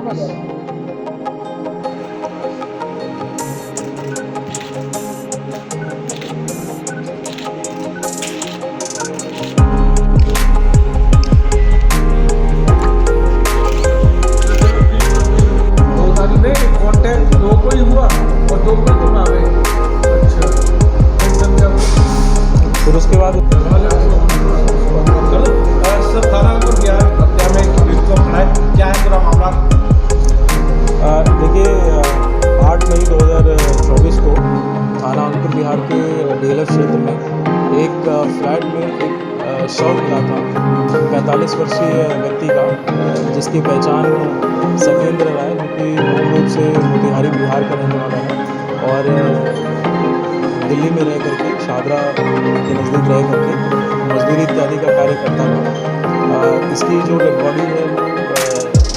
दो कोई हुआ और दो कोई तो ना आवे। अच्छा फिर उसके बाद सर थाना को क्या हत्या में को फड़ा क्या है पूरा मामला? देखिए 8 मई 2024 को थाना अंकुर विहार के डीएलएफ क्षेत्र में एक फ्लैट में एक शव मिला था 45 वर्षीय व्यक्ति का, जिसकी पहचान सत्येंद्र राय, जो कि मूल रूप से मोतिहारी बिहार का रहने वाला है और दिल्ली में रह करके शादरा के नज़दीक रह करके मजदूरी इत्यादि का कार्य करता था। इसकी जो डेड बॉडी है वो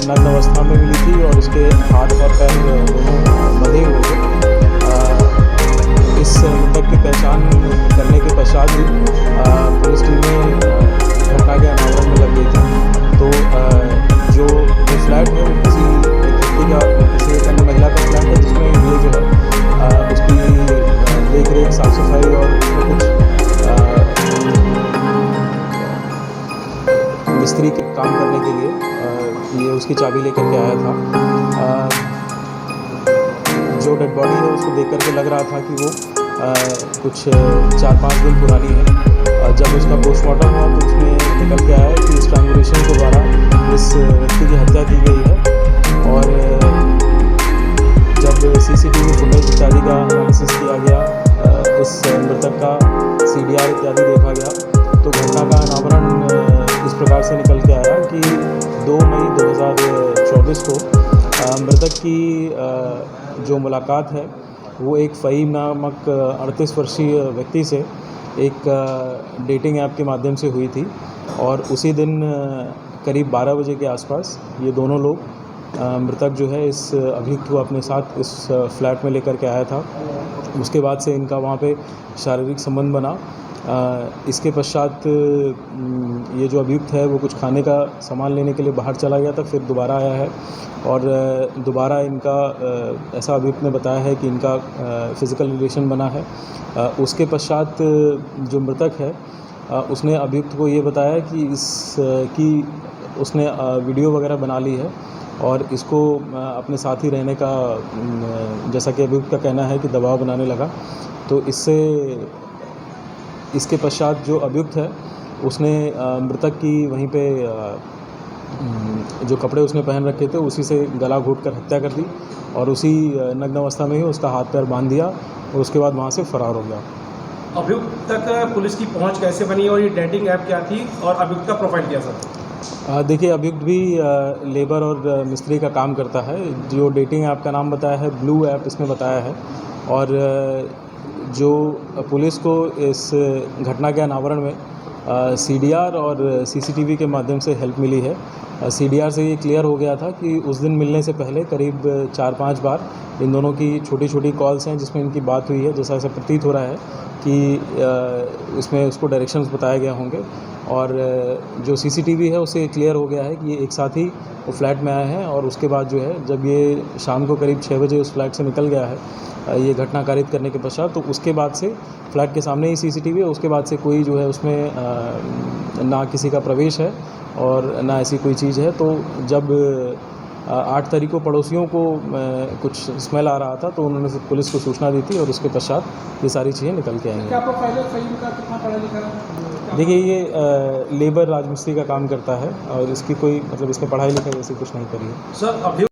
नग्न अवस्था में मिली थी और उसके हाथ और पैर दोनों बंधे हुए थे। इस मृतक की पहचान करने के पश्चात भी पुलिस टीमें घटना के अनावरण में लग गई थी। तो जो फ्लैट है वो किसी एक व्यक्ति का, किसी एक अन्य महिला का फ्लैट है, जिसमें ये जो है उसकी देख रेख, साफ सफाई और उसमें कुछ मिस्त्री के काम करने के लिए ये उसकी चाबी लेकर के आया था। जो डेड बॉडी है उसको देख करके लग रहा था कि वो कुछ 4-5 दिन पुरानी है। जब उसका पोस्टमार्टम हुआ तो उसमें निकल के आया कि स्ट्रैंगुलेशन के द्वारा इस व्यक्ति की हत्या की गई है। और जब सीसीटीवी फुटेज इत्यादि का एनालिसिस किया गया, इस मृतक का सीडीआर इत्यादि देखा गया, तो घटना का अनावरण इस प्रकार से निकल के आया कि 2 मई 2024 को मृतक की जो मुलाकात है वो एक फ़हीम नामक 38 वर्षीय व्यक्ति से एक डेटिंग ऐप के माध्यम से हुई थी। और उसी दिन करीब 12 बजे के आसपास ये दोनों लोग मृतक जो है इस अभियुक्त को अपने साथ इस फ्लैट में लेकर के आया था। उसके बाद से इनका वहाँ पे शारीरिक संबंध बना। इसके पश्चात ये जो अभियुक्त है वो कुछ खाने का सामान लेने के लिए बाहर चला गया था, फिर दोबारा आया है और दोबारा इनका ऐसा अभियुक्त ने बताया है कि इनका फ़िज़िकल रिलेशन बना है। उसके पश्चात जो मृतक है उसने अभियुक्त को ये बताया कि उसने वीडियो वगैरह बना ली है और इसको अपने साथ ही रहने का, जैसा कि अभियुक्त का कहना है, कि दबाव बनाने लगा। तो इसके पश्चात जो अभियुक्त है उसने मृतक की वहीं पे जो कपड़े उसने पहन रखे थे उसी से गला घोंटकर हत्या कर दी और उसी नग्न अवस्था में ही उसका हाथ पैर बांध दिया और उसके बाद वहाँ से फरार हो गया। अभियुक्त तक पुलिस की पहुंच कैसे बनी और ये डेटिंग ऐप क्या थी और अभियुक्त का प्रोफाइल क्या था? देखिए, अभियुक्त भी लेबर और मिस्त्री का काम करता है। जो डेटिंग ऐप का नाम बताया है ब्लू ऐप इसमें बताया है। और जो पुलिस को इस घटना के अनावरण में सीडीआर और सीसीटीवी के माध्यम से हेल्प मिली है। सीडीआर से ये क्लियर हो गया था कि उस दिन मिलने से पहले करीब 4-5 बार इन दोनों की छोटी छोटी कॉल्स हैं जिसमें इनकी बात हुई है। जैसा ऐसा प्रतीत हो रहा है कि इसमें उसको डायरेक्शंस बताए गए होंगे और जो सीसीटीवी है उससे क्लियर हो गया है कि ये एक साथ ही वो फ्लैट में आए हैं। और उसके बाद जो है जब ये शाम को करीब 6 बजे उस फ्लैट से निकल गया है ये घटना कारित करने के पश्चात, तो उसके बाद से फ्लैट के सामने ही सीसीटीवी है। उसके बाद से कोई जो है उसमें ना किसी का प्रवेश है और ना ऐसी कोई चीज़ है। तो जब 8 तारीख को पड़ोसियों को कुछ स्मेल आ रहा था तो उन्होंने फिर पुलिस को सूचना दी थी और उसके पश्चात ये सारी चीज़ें निकल के आई हैं। क्या प्रोफाइल है फ़हीम का, कितना पढ़ा लिखा है? देखिए, ये लेबर राजमिस्त्री का काम करता है और इसकी कोई इसने पढ़ाई लिखाई ऐसी कुछ नहीं करी है। सर